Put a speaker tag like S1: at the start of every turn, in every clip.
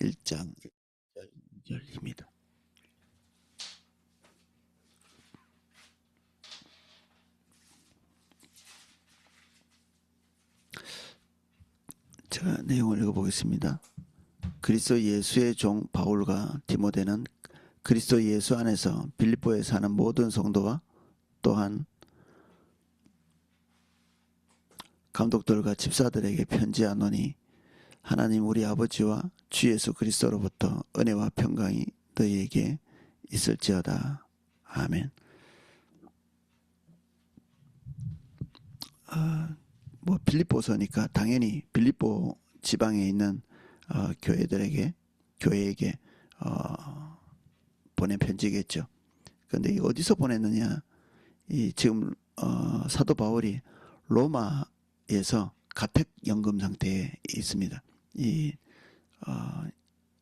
S1: 1장 1절입니다. 제가 내용을 읽어보겠습니다. 그리스도 예수의 종 바울과 디모데는 그리스도 예수 안에서 빌립보에 사는 모든 성도와 또한 감독들과 집사들에게 편지하노니 하나님 우리 아버지와 주 예수 그리스도로부터 은혜와 평강이 너희에게 있을지어다. 아멘. 빌립보서니까 당연히 빌립보 지방에 있는 교회에게 보낸 편지겠죠. 그런데 어디서 보냈느냐? 지금 사도 바울이 로마에서 가택연금 상태에 있습니다.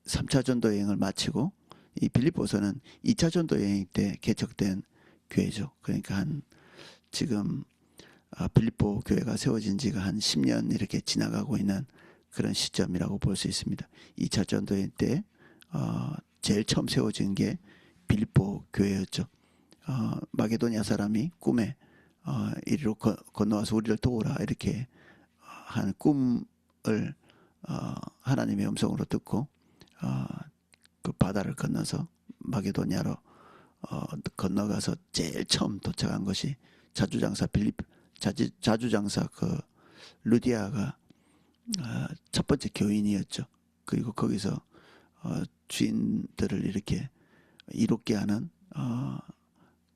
S1: 3차 전도 여행을 마치고 이 빌립보서는 2차 전도 여행 때 개척된 교회죠. 그러니까 지금 빌립보 교회가 세워진 지가 한 10년 이렇게 지나가고 있는 그런 시점이라고 볼 수 있습니다. 2차 전도여행 때 제일 처음 세워진 게 빌립보 교회였죠. 마게도냐 사람이 꿈에 이리로 건너와서 우리를 도우라 이렇게 한 꿈을 하나님의 음성으로 듣고 그 바다를 건너서 마게도냐로 건너가서 제일 처음 도착한 것이 자주장사 그 루디아가 첫 번째 교인이었죠. 그리고 거기서 주인들을 이렇게 이롭게 하는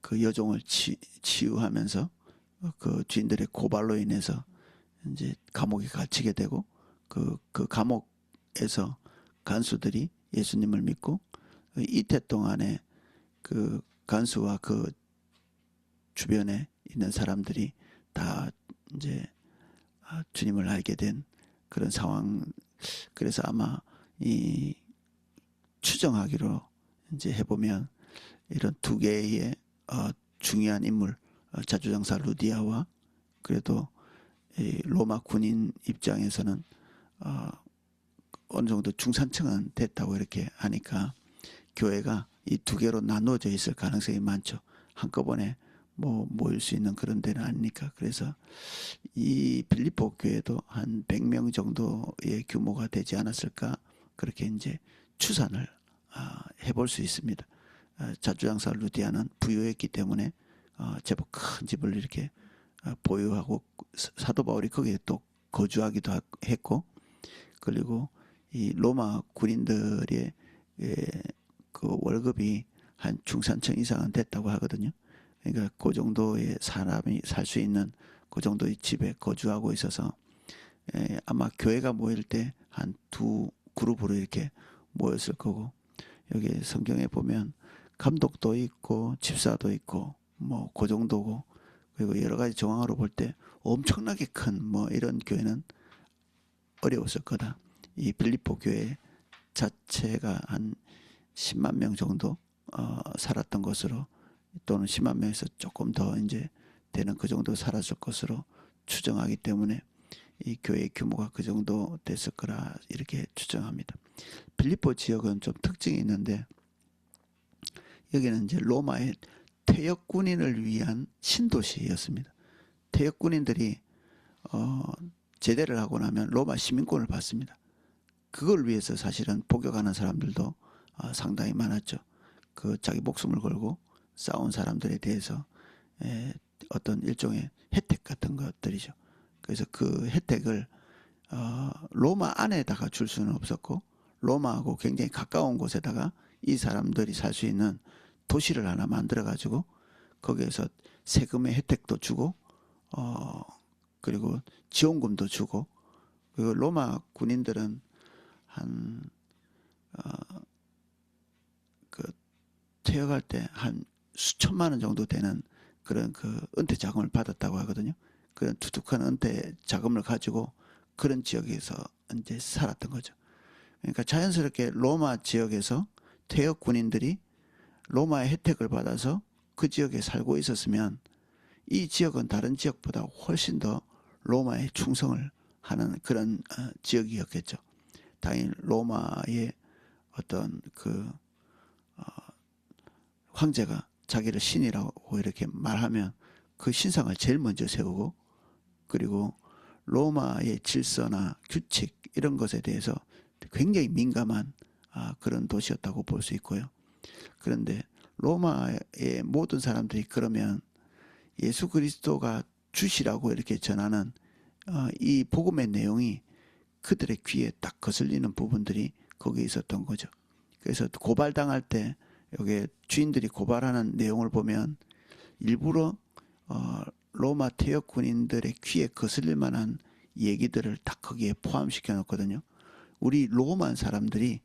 S1: 그 여종을 치유하면서 그 주인들의 고발로 인해서 이제 감옥에 갇히게 되고 그 감옥에서 간수들이 예수님을 믿고 이태 동안에 그 간수와 그 주변에 있는 사람들이 다 이제 주님을 알게 된 그런 상황. 그래서 아마 이 추정하기로 이제 해보면 이런 두 개의 중요한 인물, 자주장사 루디아와 그래도 이 로마 군인 입장에서는 어느 정도 중산층은 됐다고 이렇게 하니까 교회가 이 두 개로 나누어져 있을 가능성이 많죠. 한꺼번에 모일 수 있는 그런 데는 아니니까. 그래서 이 빌립보 교회도 한 100명 정도의 규모가 되지 않았을까, 그렇게 이제 추산을 해볼 수 있습니다. 자주장사 루디아는 부유했기 때문에 제법 큰 집을 이렇게 보유하고 사도 바울이 거기에 또 거주하기도 했고, 그리고 이 로마 군인들의 그 월급이 한 중산층 이상은 됐다고 하거든요. 그러니까 그 정도의 사람이 살 수 있는 그 정도의 집에 거주하고 있어서 아마 교회가 모일 때 한 두 그룹으로 이렇게 모였을 거고, 여기 성경에 보면 감독도 있고 집사도 있고 그 정도고, 그리고 여러 가지 정황으로 볼 때 엄청나게 큰 이런 교회는 어려웠을 거다. 이 빌립보 교회 자체가 한 10만 명 정도 살았던 것으로, 또는 10만 명에서 조금 더 이제 되는 그 정도 살았을 것으로 추정하기 때문에 이 교회의 규모가 그 정도 됐을 거라 이렇게 추정합니다. 빌립보 지역은 좀 특징이 있는데, 여기는 이제 로마의 퇴역 군인을 위한 신도시였습니다. 퇴역 군인들이 제대를 하고 나면 로마 시민권을 받습니다. 그걸 위해서 사실은 복역하는 사람들도 상당히 많았죠. 그 자기 목숨을 걸고 싸운 사람들에 대해서 어떤 일종의 혜택 같은 것들이죠. 그래서 그 혜택을 로마 안에다가 줄 수는 없었고, 로마하고 굉장히 가까운 곳에다가 이 사람들이 살 수 있는 도시를 하나 만들어 가지고 거기에서 세금의 혜택도 주고 그리고 지원금도 주고, 그리고 로마 군인들은 한 퇴역할 때 한 수천만 원 정도 되는 그런 그 은퇴 자금을 받았다고 하거든요. 그런 두둑한 은퇴 자금을 가지고 그런 지역에서 이제 살았던 거죠. 그러니까 자연스럽게 로마 지역에서 퇴역 군인들이 로마의 혜택을 받아서 그 지역에 살고 있었으면 이 지역은 다른 지역보다 훨씬 더 로마에 충성을 하는 그런 지역이었겠죠. 당연히 로마의 어떤 그 황제가 자기를 신이라고 이렇게 말하면 그 신상을 제일 먼저 세우고, 그리고 로마의 질서나 규칙 이런 것에 대해서 굉장히 민감한 그런 도시였다고 볼 수 있고요. 그런데 로마의 모든 사람들이 그러면 예수 그리스도가 주시라고 이렇게 전하는 이 복음의 내용이 그들의 귀에 딱 거슬리는 부분들이 거기에 있었던 거죠. 그래서 고발당할 때 여기 주인들이 고발하는 내용을 보면 일부러 로마 퇴역 군인들의 귀에 거슬릴 만한 얘기들을 딱 거기에 포함시켜 놓거든요. 우리 로마 사람들이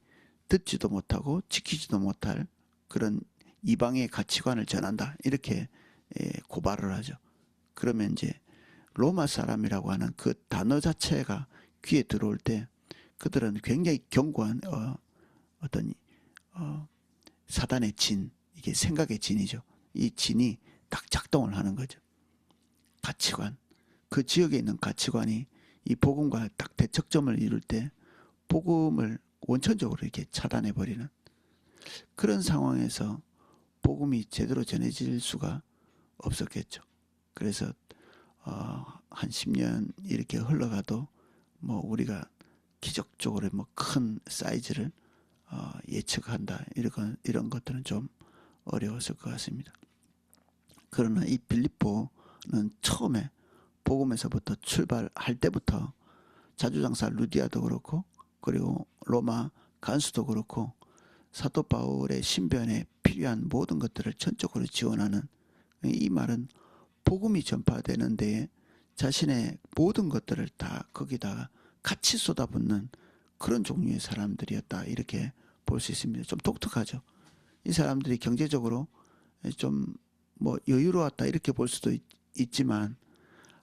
S1: 듣지도 못하고 지키지도 못할 그런 이방의 가치관을 전한다, 이렇게 고발을 하죠. 그러면 이제 로마 사람이라고 하는 그 단어 자체가 귀에 들어올 때 그들은 굉장히 견고한 어떤 사단의 진, 이게 생각의 진이죠. 이 진이 딱 작동을 하는 거죠. 가치관, 그 지역에 있는 가치관이 이 복음과 딱 대척점을 이룰 때 복음을 원천적으로 이렇게 차단해 버리는 그런 상황에서 복음이 제대로 전해질 수가 없었겠죠. 그래서 한 10년 이렇게 흘러가도 뭐 우리가 기적적으로 뭐 큰 사이즈를 예측한다, 이런 것들은 좀 어려웠을 것 같습니다. 그러나 이 빌립보는 처음에 복음에서부터 출발할 때부터 자주장사 루디아도 그렇고, 그리고 로마 간수도 그렇고, 사도 바울의 신변에 필요한 모든 것들을 전적으로 지원하는, 이 말은 복음이 전파되는 데에 자신의 모든 것들을 다 거기다가 같이 쏟아붓는 그런 종류의 사람들이었다, 이렇게 볼 수 있습니다. 좀 독특하죠. 이 사람들이 경제적으로 좀 뭐 여유로웠다, 이렇게 볼 수도 있지만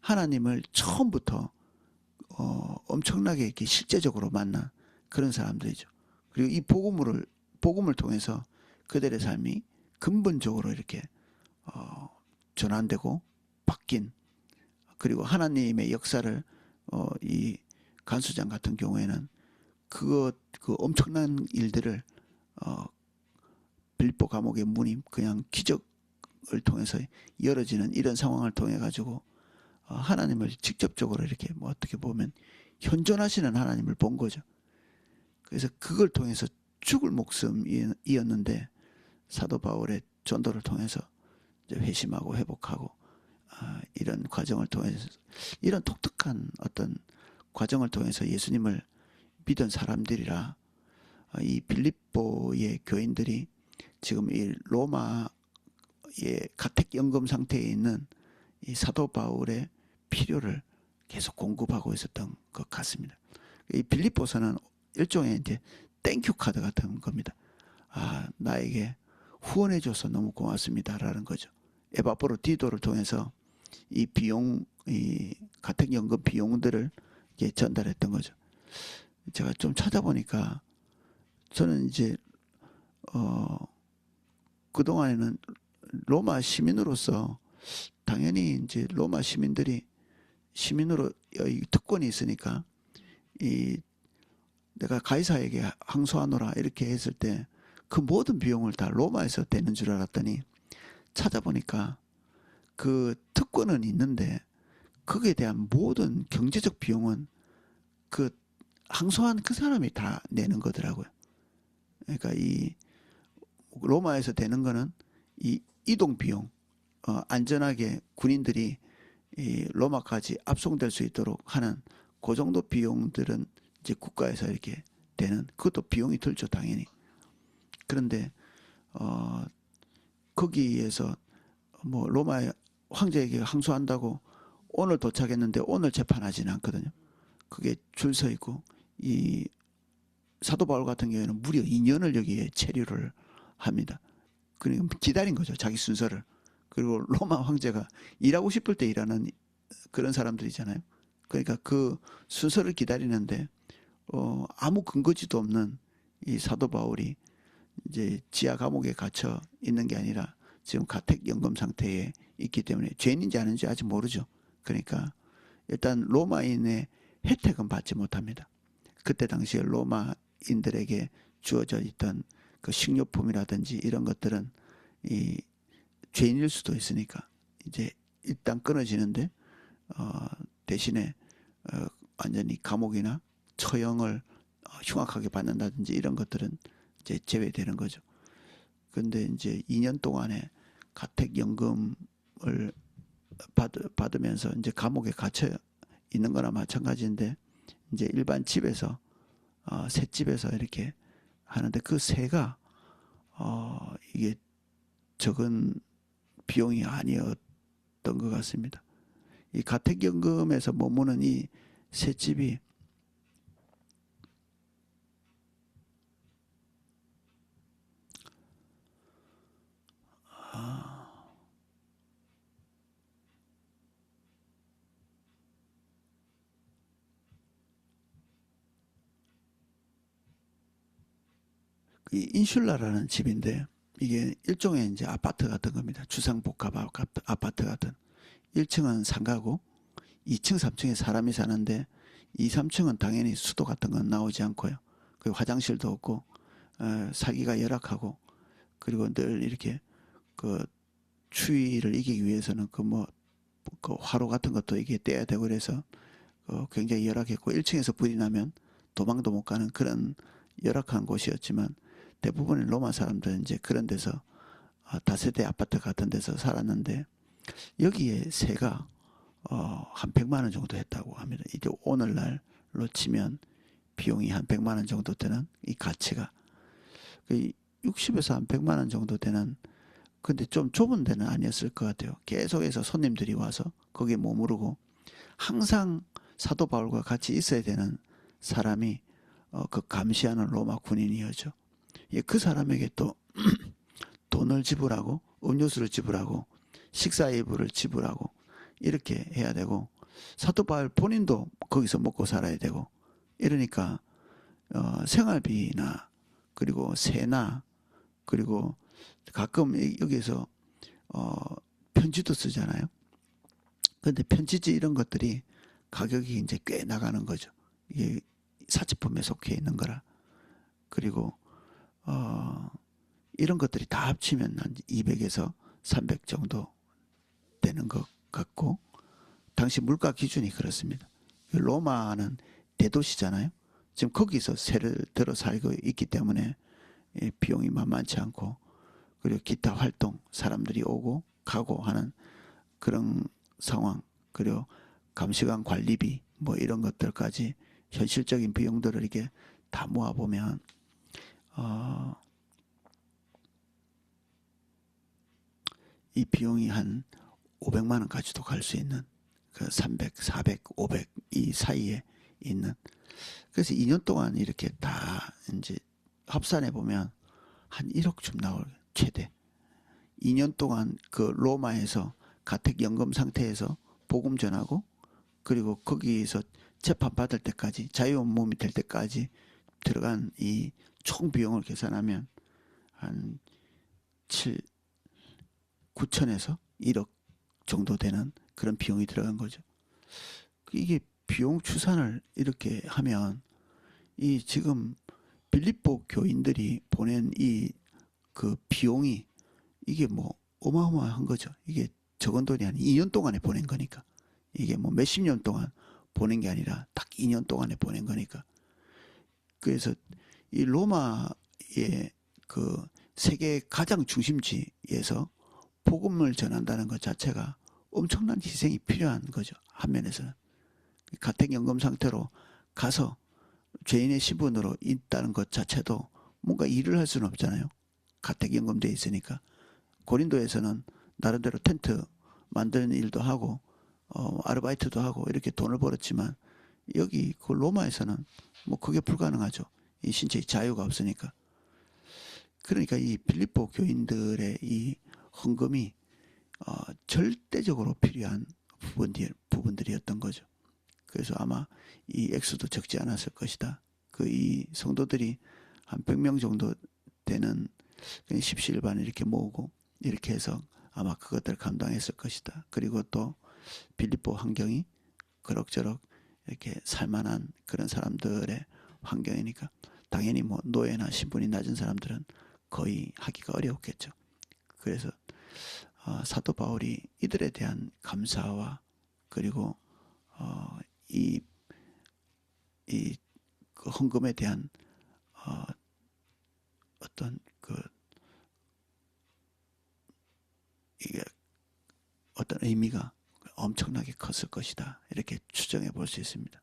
S1: 하나님을 처음부터 엄청나게 이렇게 실제적으로 만난 그런 사람들이죠. 그리고 이 복음을 통해서 그들의 삶이 근본적으로 이렇게 전환되고 바뀐, 그리고 하나님의 역사를 이 간수장 같은 경우에는 그 엄청난 일들을 빌립보 감옥의 문이 그냥 기적을 통해서 열어지는 이런 상황을 통해 가지고 하나님을 직접적으로 이렇게 뭐 어떻게 보면 현존하시는 하나님을 본 거죠. 그래서 그걸 통해서 죽을 목숨이었는데 사도 바울의 전도를 통해서 이제 회심하고 회복하고 이런 과정을 통해서, 이런 독특한 어떤 과정을 통해서 예수님을 믿은 사람들이라 이 빌립보의 교인들이 지금 이 로마의 가택연금 상태에 있는 이 사도 바울의 필요를 계속 공급하고 있었던 것 같습니다. 이 빌립보서는 일종의 이제 땡큐 카드 같은 겁니다. 나에게 후원해줘서 너무 고맙습니다라는 거죠. 에바포로 디도를 통해서 이 비용, 이 가택연금 비용들을 이제 전달했던 거죠. 제가 좀 찾아보니까 저는 이제 그동안에는 로마 시민으로서 당연히 이제 로마 시민으로 특권이 있으니까 이 내가 가이사에게 항소하노라 이렇게 했을 때 그 모든 비용을 다 로마에서 대는 줄 알았더니 찾아보니까 그 특권은 있는데 거기에 대한 모든 경제적 비용은 그 항소한 그 사람이 다 내는 거더라고요. 그러니까 이 로마에서 되는 거는 이 이동 비용, 안전하게 군인들이 이 로마까지 압송될 수 있도록 하는 그 정도 비용들은 이제 국가에서 이렇게 되는, 그것도 비용이 들죠, 당연히. 그런데 거기에서 뭐 로마 황제에게 항소한다고 오늘 도착했는데 오늘 재판하지는 않거든요. 그게 줄 서 있고, 이 사도 바울 같은 경우에는 무려 2년을 여기에 체류를 합니다. 그러니까 기다린 거죠, 자기 순서를. 그리고 로마 황제가 일하고 싶을 때 일하는 그런 사람들이잖아요. 그러니까 그 순서를 기다리는데 아무 근거지도 없는 이 사도 바울이 이제 지하 감옥에 갇혀 있는 게 아니라 지금 가택연금 상태에 있기 때문에 죄인인지 아닌지 아직 모르죠. 그러니까 일단 로마인의 혜택은 받지 못합니다. 그때 당시에 로마의 감옥인들에게 주어져 있던 그 식료품이라든지 이런 것들은 이 죄인일 수도 있으니까 이제 일단 끊어지는데 대신에 완전히 감옥이나 처형을 흉악하게 받는다든지 이런 것들은 이제 제외되는 거죠. 근데 이제 2년 동안에 가택연금을 받으면서 이제 감옥에 갇혀 있는 거나 마찬가지인데 이제 일반 집에서 셋집에서 이렇게 하는데 그 세가 이게 적은 비용이 아니었던 것 같습니다. 이 가택연금에서 머무는 이 셋집이 이 인슐라라는 집인데 이게 일종의 이제 아파트 같은 겁니다. 주상복합 아파트 같은. 1층은 상가고 2층, 3층에 사람이 사는데 2, 3층은 당연히 수도 같은 건 나오지 않고요. 그리고 화장실도 없고 살기가 열악하고 그리고 늘 이렇게 그 추위를 이기기 위해서는 그 화로 같은 것도 이게 떼야 되고 그래서 굉장히 열악했고 1층에서 불이 나면 도망도 못 가는 그런 열악한 곳이었지만 대부분의 로마 사람들은 이제 그런 데서 다세대 아파트 같은 데서 살았는데 여기에 세가 한 100만 원 정도 했다고 합니다. 이제 오늘날로 치면 비용이 한 100만 원 정도 되는 이 가치가 60에서 한 100만 원 정도 되는 근데 좀 좁은 데는 아니었을 것 같아요. 계속해서 손님들이 와서 거기에 머무르고 항상 사도 바울과 같이 있어야 되는 사람이 그 감시하는 로마 군인이었죠. 그 사람에게 또 돈을 지불하고 음료수를 지불하고 식사 일부를 지불하고 이렇게 해야 되고 사도 바울 본인도 거기서 먹고 살아야 되고 이러니까 생활비나 그리고 세나 그리고 가끔 여기서 편지도 쓰잖아요. 그런데 편지지 이런 것들이 가격이 이제 꽤 나가는 거죠. 이게 사치품에 속해 있는 거라. 그리고 이런 것들이 다 합치면 한 200에서 300 정도 되는 것 같고 당시 물가 기준이 그렇습니다. 로마는 대도시잖아요. 지금 거기서 세를 들어 살고 있기 때문에 비용이 만만치 않고 그리고 기타 활동 사람들이 오고 가고 하는 그런 상황 그리고 감시관 관리비 뭐 이런 것들까지 현실적인 비용들을 이렇게 다 모아보면 이 비용이 한 500만 원까지도 갈 수 있는 그 300, 400, 500 이 사이에 있는 그래서 2년 동안 이렇게 다 이제 합산해 보면 한 1억쯤 나올 최대 2년 동안 그 로마에서 가택연금 상태에서 복음 전하고 그리고 거기에서 재판 받을 때까지 자유온 몸이 될 때까지 들어간 이 총 비용을 계산하면 한 9천에서 1억 정도 되는 그런 비용이 들어간 거죠. 이게 비용 추산을 이렇게 하면 이 지금 빌립보 교인들이 보낸 이 그 비용이 이게 뭐 어마어마한 거죠. 이게 적은 돈이 아니 2년 동안에 보낸 거니까 이게 뭐 몇십 년 동안 보낸 게 아니라 딱 2년 동안에 보낸 거니까 그래서 이 로마의 그 세계 가장 중심지에서 복음을 전한다는 것 자체가 엄청난 희생이 필요한 거죠. 한면에서는 가택연금 상태로 가서 죄인의 신분으로 있다는 것 자체도 뭔가 일을 할 수는 없잖아요. 가택연금돼 있으니까 고린도에서는 나름대로 텐트 만드는 일도 하고 아르바이트도 하고 이렇게 돈을 벌었지만 여기 그 로마에서는 뭐 그게 불가능하죠. 이 신체의 자유가 없으니까. 그러니까 이 빌립보 교인들의 이 헌금이 절대적으로 필요한 부분들이었던 거죠. 그래서 아마 이 액수도 적지 않았을 것이다. 그 이 성도들이 한 100명 정도 되는 십시일반 이렇게 모으고 이렇게 해서 아마 그것들을 감당했을 것이다. 그리고 또 빌립보 환경이 그럭저럭 이렇게 살만한 그런 사람들의 환경이니까 당연히 뭐 노예나 신분이 낮은 사람들은 거의 하기가 어려웠겠죠. 그래서 사도 바울이 이들에 대한 감사와 그리고 이 그 헌금에 대한 어떤 그 이게 어떤 의미가 엄청나게 컸을 것이다, 이렇게 추정해 볼 수 있습니다.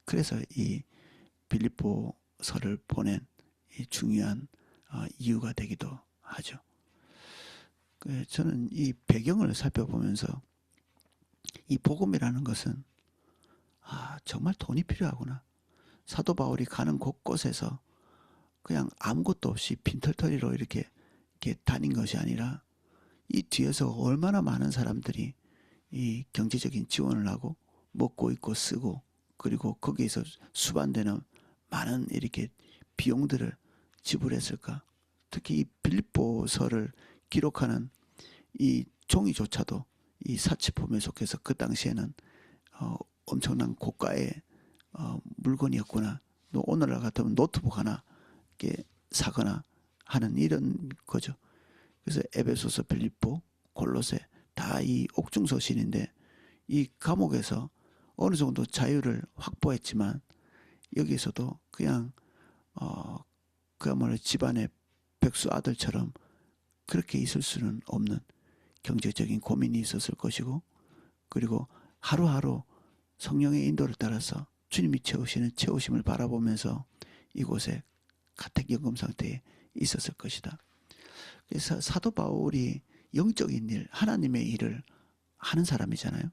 S1: 그래서 이 빌립보서를 보낸 이 중요한 이유가 되기도 하죠. 저는 이 배경을 살펴보면서 이 복음이라는 것은 정말 돈이 필요하구나. 사도 바울이 가는 곳곳에서 그냥 아무것도 없이 빈털터리로 이렇게 다닌 것이 아니라 이 뒤에서 얼마나 많은 사람들이 이 경제적인 지원을 하고 먹고 입고 쓰고 그리고 거기에서 수반되는 많은 이렇게 비용들을 지불했을까. 특히 이 빌립보서를 기록하는 이 종이조차도 이 사치품에 속해서 그 당시에는 엄청난 고가의 물건이었구나. 또 오늘날 같으면 노트북 하나 이렇게 사거나 하는 이런 거죠. 그래서 에베소서, 빌립보, 골로새 다 이 옥중서신인데 이 감옥에서 어느 정도 자유를 확보했지만 여기서도 그냥 그야말로 집안의 백수 아들처럼 그렇게 있을 수는 없는 경제적인 고민이 있었을 것이고, 그리고 하루하루 성령의 인도를 따라서 주님이 채우시는 채우심을 바라보면서 이곳에 가택연금 상태에 있었을 것이다. 그래서 사도 바울이 영적인 일, 하나님의 일을 하는 사람이잖아요.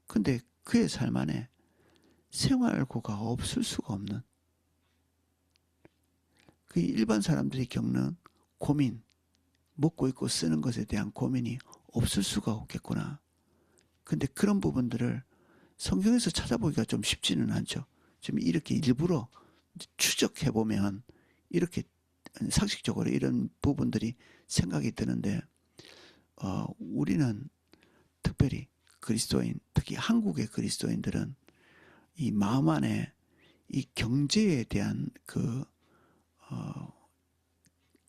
S1: 근데 그의 삶 안에 생활고가 없을 수가 없는, 그 일반 사람들이 겪는 고민, 먹고 입고 쓰는 것에 대한 고민이 없을 수가 없겠구나. 근데 그런 부분들을 성경에서 찾아보기가 좀 쉽지는 않죠. 지금 이렇게 일부러 추적해보면 이렇게 상식적으로 이런 부분들이 생각이 드는데, 우리는 특별히 그리스도인, 특히 한국의 그리스도인들은 이 마음 안에 이 경제에 대한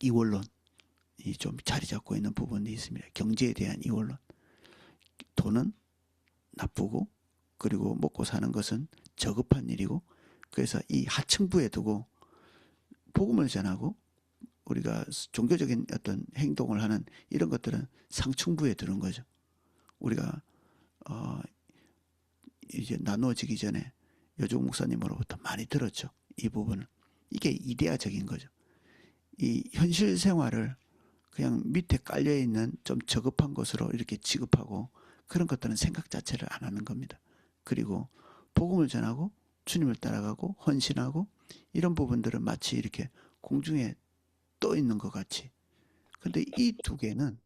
S1: 이원론이 좀 자리 잡고 있는 부분이 있습니다. 경제에 대한 이원론. 돈은 나쁘고 그리고 먹고 사는 것은 저급한 일이고, 그래서 이 하층부에 두고 복음을 전하고 우리가 종교적인 어떤 행동을 하는 이런 것들은 상층부에 두는 거죠. 우리가 이제 나누어지기 전에 여종 목사님으로부터 많이 들었죠. 이 부분은. 이게 이데아적인 거죠. 이 현실 생활을 그냥 밑에 깔려있는 좀 저급한 것으로 이렇게 취급하고 그런 것들은 생각 자체를 안 하는 겁니다. 그리고 복음을 전하고 주님을 따라가고 헌신하고 이런 부분들은 마치 이렇게 공중에 떠 있는 것 같이. 근데 이 두 개는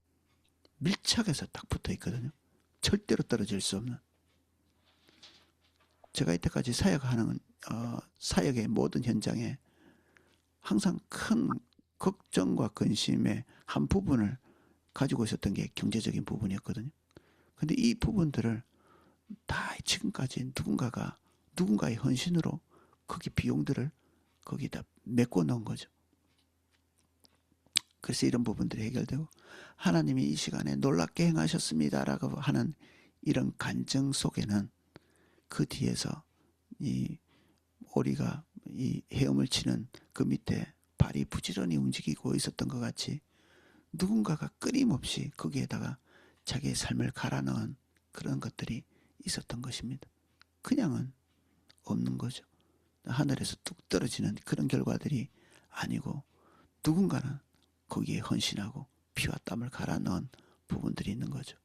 S1: 밀착해서 딱 붙어 있거든요. 절대로 떨어질 수 없는. 제가 이때까지 사역하는 사역의 모든 현장에 항상 큰 걱정과 근심의 한 부분을 가지고 있었던 게 경제적인 부분이었거든요. 근데 이 부분들을 다 지금까지 누군가의 헌신으로 거기 비용들을 거기다 메꿔 넣은 거죠. 그래서 이런 부분들이 해결되고 하나님이 이 시간에 놀랍게 행하셨습니다라고 하는 이런 간증 속에는 그 뒤에서 이 오리가 이 헤엄을 치는 그 밑에 발이 부지런히 움직이고 있었던 것 같이 누군가가 끊임없이 거기에다가 자기의 삶을 갈아 넣은 그런 것들이 있었던 것입니다. 그냥은 없는 거죠. 하늘에서 뚝 떨어지는 그런 결과들이 아니고 누군가는 거기에 헌신하고 피와 땀을 갈아 넣은 부분들이 있는 거죠.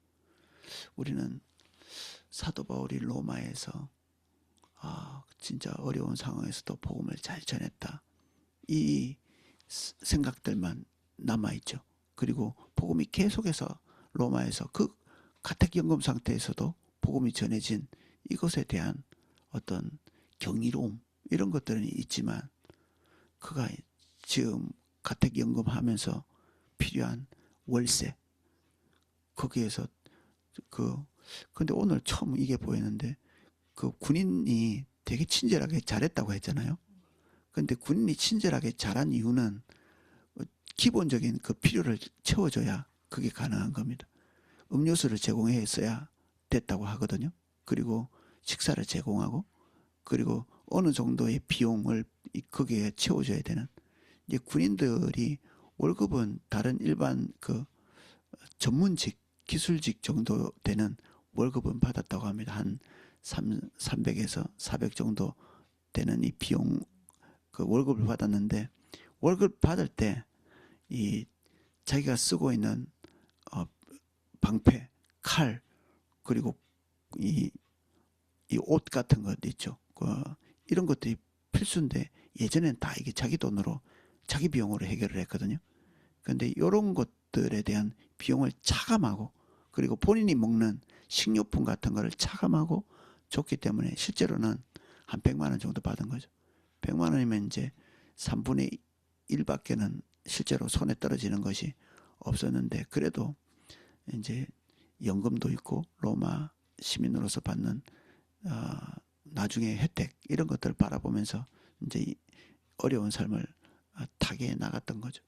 S1: 우리는 사도 바울이 로마에서 진짜 어려운 상황에서도 복음을 잘 전했다, 이 생각들만 남아있죠. 그리고 복음이 계속해서 로마에서 그 가택연금 상태에서도 복음이 전해진 이것에 대한 어떤 경이로움 이런 것들은 있지만 그가 지금 가택연금 하면서 필요한 월세 거기에서 근데 오늘 처음 이게 보이는데 그 군인이 되게 친절하게 잘했다고 했잖아요. 근데 군인이 친절하게 잘한 이유는 기본적인 그 필요를 채워줘야 그게 가능한 겁니다. 음료수를 제공했어야 됐다고 하거든요. 그리고 식사를 제공하고, 그리고 어느 정도의 비용을 거기에 채워줘야 되는. 이제 군인들이 월급은 다른 일반 그 전문직, 기술직 정도 되는 월급은 받았다고 합니다. 한 300에서 400 정도 되는 이 비용, 그 월급을 받았는데, 월급 받을 때 이 자기가 쓰고 있는 방패, 칼, 그리고 이 옷 같은 것 있죠. 이런 것들이 필수인데, 예전엔 다 이게 자기 돈으로, 자기 비용으로 해결을 했거든요. 그런데 이런 것들에 대한 비용을 차감하고, 그리고 본인이 먹는 식료품 같은 거를 차감하고 줬기 때문에 실제로는 한 100만 원 정도 받은 거죠. 100만 원이면 이제 3분의 1밖에는 실제로 손에 떨어지는 것이 없었는데, 그래도 이제 연금도 있고 로마 시민으로서 받는 나중에 혜택, 이런 것들을 바라보면서 이제 어려운 삶을 타개해 나갔던 거죠.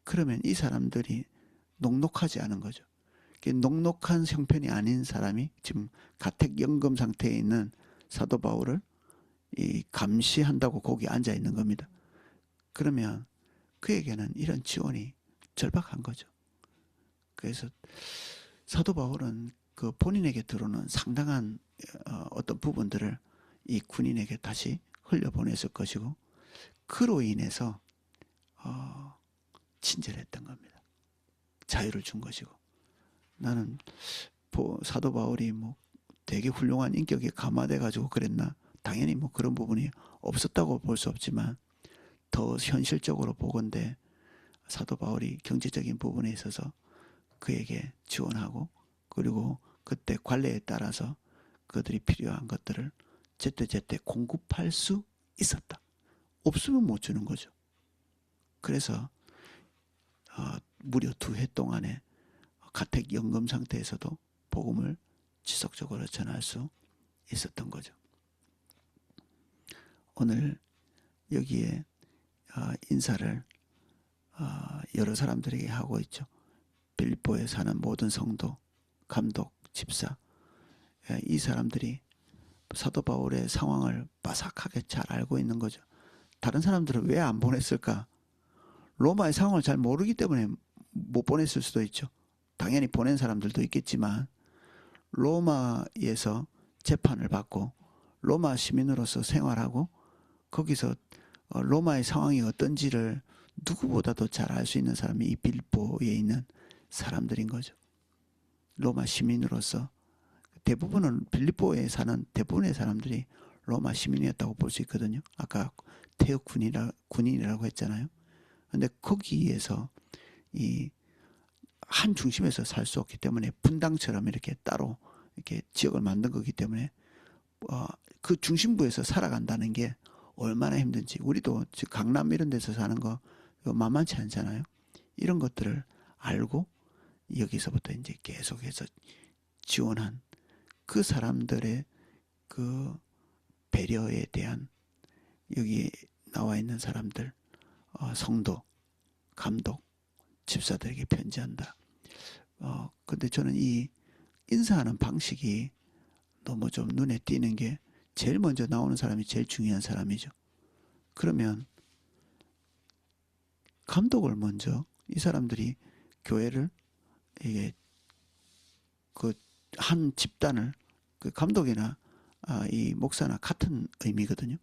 S1: 그러면 이 사람들이 녹록하지 않은 거죠. 녹록한 형편이 아닌 사람이 지금 가택연금 상태에 있는 사도 바울을 감시한다고 거기 앉아 있는 겁니다. 그러면 그에게는 이런 지원이 절박한 거죠. 그래서 사도 바울은 그 본인에게 들어오는 상당한 어떤 부분들을 이 군인에게 다시 흘려보냈을 것이고, 그로 인해서 친절했던 겁니다. 자유를 준 것이고. 나는 사도 바울이 뭐 되게 훌륭한 인격에 감화돼 가지고 그랬나? 당연히 뭐 그런 부분이 없었다고 볼 수 없지만, 더 현실적으로 보건대 사도 바울이 경제적인 부분에 있어서 그에게 지원하고, 그리고 그때 관례에 따라서 그들이 필요한 것들을 제때제때 공급할 수 있었다. 없으면 못 주는 거죠. 그래서 무려 2해 동안에 가택연금 상태에서도 복음을 지속적으로 전할 수 있었던 거죠. 오늘 여기에 인사를 여러 사람들에게 하고 있죠. 빌립보에 사는 모든 성도, 감독, 집사, 이 사람들이 사도 바울의 상황을 빠삭하게 잘 알고 있는 거죠. 다른 사람들은 왜 안 보냈을까? 로마의 상황을 잘 모르기 때문에 못 보냈을 수도 있죠. 당연히 보낸 사람들도 있겠지만, 로마에서 재판을 받고 로마 시민으로서 생활하고 거기서 로마의 상황이 어떤지를 누구보다도 잘 알 수 있는 사람이 이 빌립보에 있는 사람들인 거죠. 로마 시민으로서 대부분은 빌립보에 사는 대부분의 사람들이 로마 시민이었다고 볼 수 있거든요. 아까 태역 군인이라고 했잖아요. 근데 거기에서 이 한 중심에서 살 수 없기 때문에 분당처럼 이렇게 따로 이렇게 지역을 만든 거기 때문에 그 중심부에서 살아간다는 게 얼마나 힘든지, 우리도 강남 이런 데서 사는 거 만만치 않잖아요. 이런 것들을 알고 여기서부터 이제 계속해서 지원한 그 사람들의 그 배려에 대한, 여기 나와 있는 사람들, 성도, 감독, 집사들에게 편지한다. 근데 저는 이 인사하는 방식이 너무 좀 눈에 띄는 게, 제일 먼저 나오는 사람이 제일 중요한 사람이죠. 그러면 감독을 먼저, 이 사람들이 교회를, 이게 그 한 집단을, 그 감독이나 이 목사나 같은 의미거든요.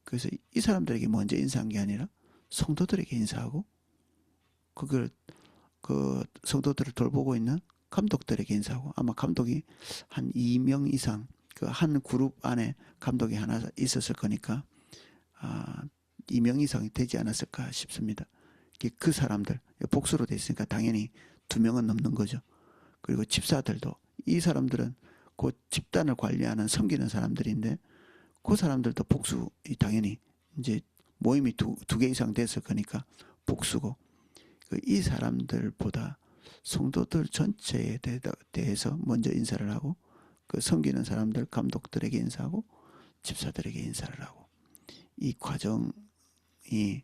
S1: 그래서 이 사람들에게 먼저 인사한 게 아니라 성도들에게 인사하고, 그걸 그 성도들을 돌보고 있는 감독들에게 인사하고, 아마 감독이 한 2명 이상, 그 한 그룹 안에 감독이 하나 있었을 거니까 2명 이상이 되지 않았을까 싶습니다. 그 사람들 복수로 돼 있으니까 당연히 2명은 넘는 거죠. 그리고 집사들도, 이 사람들은 그 집단을 관리하는, 섬기는 사람들인데, 그 사람들도 복수, 당연히 이제 모임이 두 개 이상 됐을 거니까 복수고, 이 사람들보다 성도들 전체에 대해서 먼저 인사를 하고, 그 섬기는 사람들, 감독들에게 인사하고, 집사들에게 인사를 하고, 이 과정을 이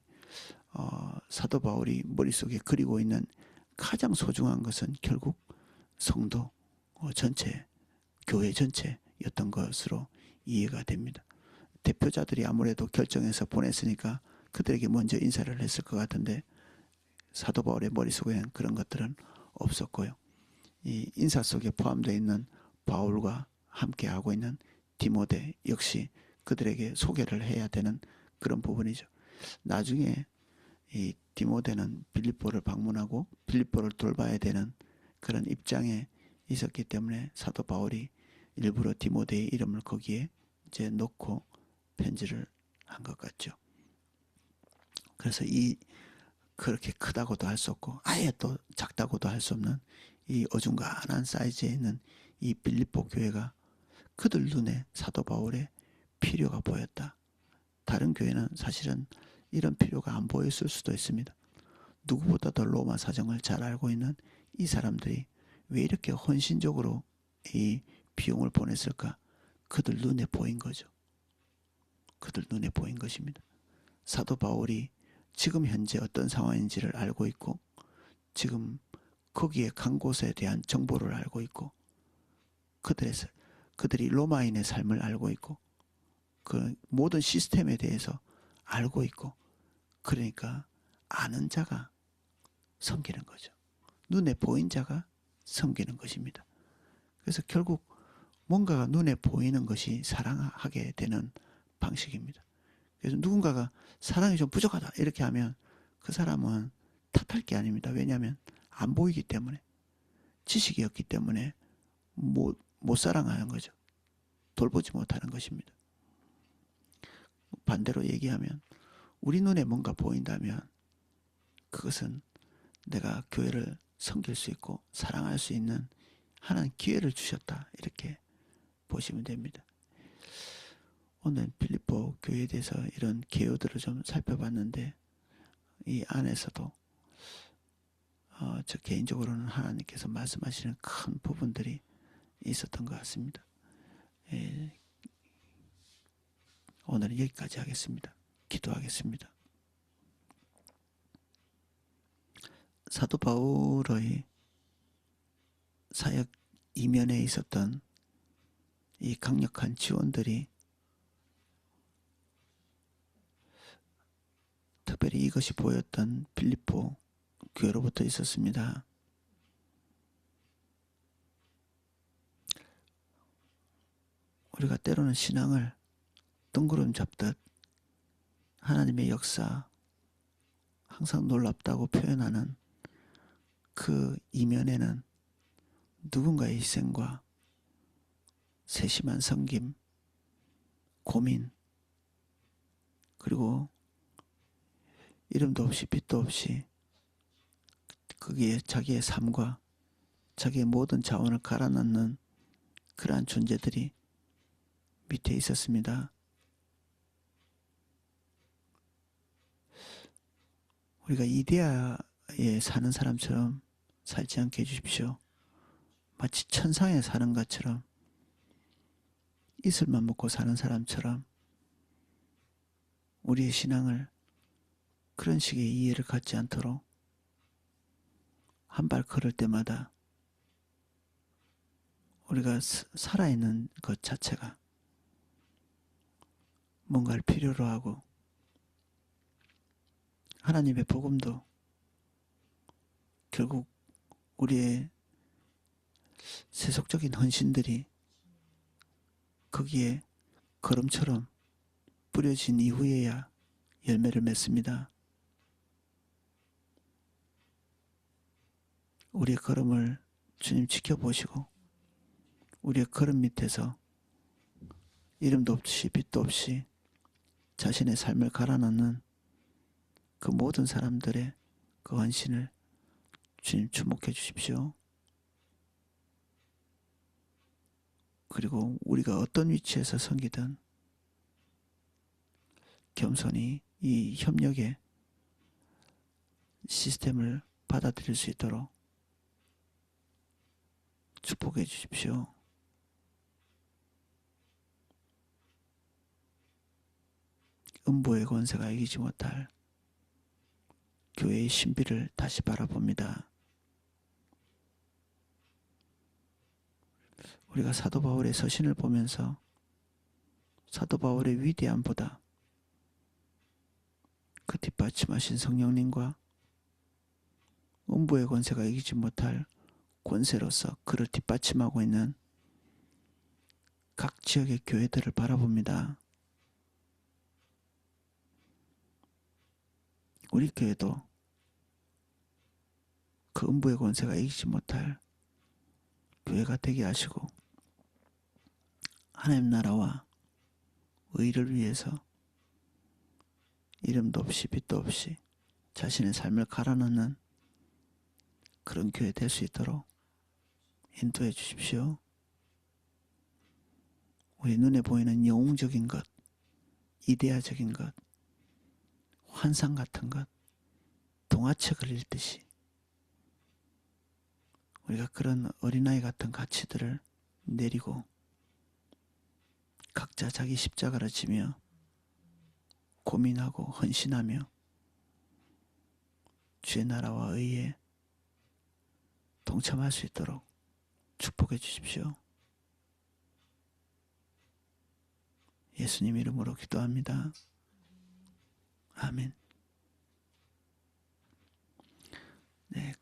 S1: 사도 바울이 머릿속에 그리고 있는 가장 소중한 것은 결국 성도 전체, 교회 전체였던 것으로 이해가 됩니다. 대표자들이 아무래도 결정해서 보냈으니까 그들에게 먼저 인사를 했을 것 같은데 사도 바울의 머릿속에는 그런 것들은 없었고요. 이 인사 속에 포함되어 있는 바울과 함께 하고 있는 디모데 역시 그들에게 소개를 해야 되는 그런 부분이죠. 나중에 이 디모데는 빌립보를 방문하고 빌립보를 돌봐야 되는 그런 입장에 있었기 때문에 사도 바울이 일부러 디모데의 이름을 거기에 이제 넣고 편지를 한 것 같죠. 그래서 이 그렇게 크다고도 할 수 없고 아예 또 작다고도 할 수 없는 이 어중간한 사이즈에 있는 이 빌립보 교회가 그들 눈에 사도 바울의 필요가 보였다. 다른 교회는 사실은 이런 필요가 안 보였을 수도 있습니다. 누구보다도 로마 사정을 잘 알고 있는 이 사람들이 왜 이렇게 헌신적으로 이 비용을 보냈을까? 그들 눈에 보인 거죠. 그들 눈에 보인 것입니다. 사도 바울이 지금 현재 어떤 상황인지를 알고 있고 지금 거기에 간 곳에 대한 정보를 알고 있고 그들이 로마인의 삶을 알고 있고 그 모든 시스템에 대해서 알고 있고 그러니까 아는 자가 섬기는 거죠. 눈에 보인 자가 섬기는 것입니다. 그래서 결국 뭔가가 눈에 보이는 것이 사랑하게 되는 방식입니다. 그래서 누군가가 사랑이 좀 부족하다 이렇게 하면 그 사람은 탓할 게 아닙니다. 왜냐하면 안 보이기 때문에 지식이 없기 때문에 못 사랑하는 거죠. 돌보지 못하는 것입니다. 반대로 얘기하면 우리 눈에 뭔가 보인다면 그것은 내가 교회를 섬길 수 있고 사랑할 수 있는 하나님 기회를 주셨다 이렇게 보시면 됩니다. 오늘 빌립보 교회에 대해서 이런 개요들을 좀 살펴봤는데 이 안에서도 저 개인적으로는 하나님께서 말씀하시는 큰 부분들이 있었던 것 같습니다. 예, 오늘은 여기까지 하겠습니다. 기도하겠습니다. 사도 바울의 사역 이면에 있었던 이 강력한 지원들이 특별히 이것이 보였던 빌립보 교회로부터 있었습니다. 우리가 때로는 신앙을 뜬구름 잡듯 하나님의 역사 항상 놀랍다고 표현하는 그 이면에는 누군가의 희생과 세심한 섬김, 고민, 그리고 이름도 없이 빛도 없이 거기에 자기의 삶과 자기의 모든 자원을 갈아넣는 그러한 존재들이 밑에 있었습니다. 우리가 이데아에 사는 사람처럼 살지 않게 해주십시오. 마치 천상에 사는 것처럼 이슬만 먹고 사는 사람처럼 우리의 신앙을 그런 식의 이해를 갖지 않도록 한 발 걸을 때마다 우리가 살아있는 것 자체가 뭔가를 필요로 하고 하나님의 복음도 결국 우리의 세속적인 헌신들이 거기에 걸음처럼 뿌려진 이후에야 열매를 맺습니다. 우리의 걸음을 주님 지켜보시고 우리의 걸음 밑에서 이름도 없이 빛도 없이 자신의 삶을 갈아넣는 그 모든 사람들의 그 헌신을 주님 주목해 주십시오. 그리고 우리가 어떤 위치에서 섬기든 겸손히 이 협력의 시스템을 받아들일 수 있도록 축복해 주십시오. 음부의 권세가 이기지 못할 교회의 신비를 다시 바라봅니다. 우리가 사도 바울의 서신을 보면서 사도 바울의 위대함보다 그 뒷받침하신 성령님과 음부의 권세가 이기지 못할 권세로서 그를 뒷받침하고 있는 각 지역의 교회들을 바라봅니다. 우리 교회도 그 음부의 권세가 이기지 못할 교회가 되게 하시고 하나님 나라와 의를 위해서 이름도 없이 빛도 없이 자신의 삶을 갈아넣는 그런 교회 될 수 있도록 인도해 주십시오. 우리 눈에 보이는 영웅적인 것, 이데아적인 것, 환상 같은 것, 동화책을 읽듯이 우리가 그런 어린아이 같은 가치들을 내리고 각자 자기 십자가를 지며 고민하고 헌신하며 주의 나라와 의에 동참할 수 있도록 축복해 주십시오. 예수님 이름으로 기도합니다. 아멘. 네,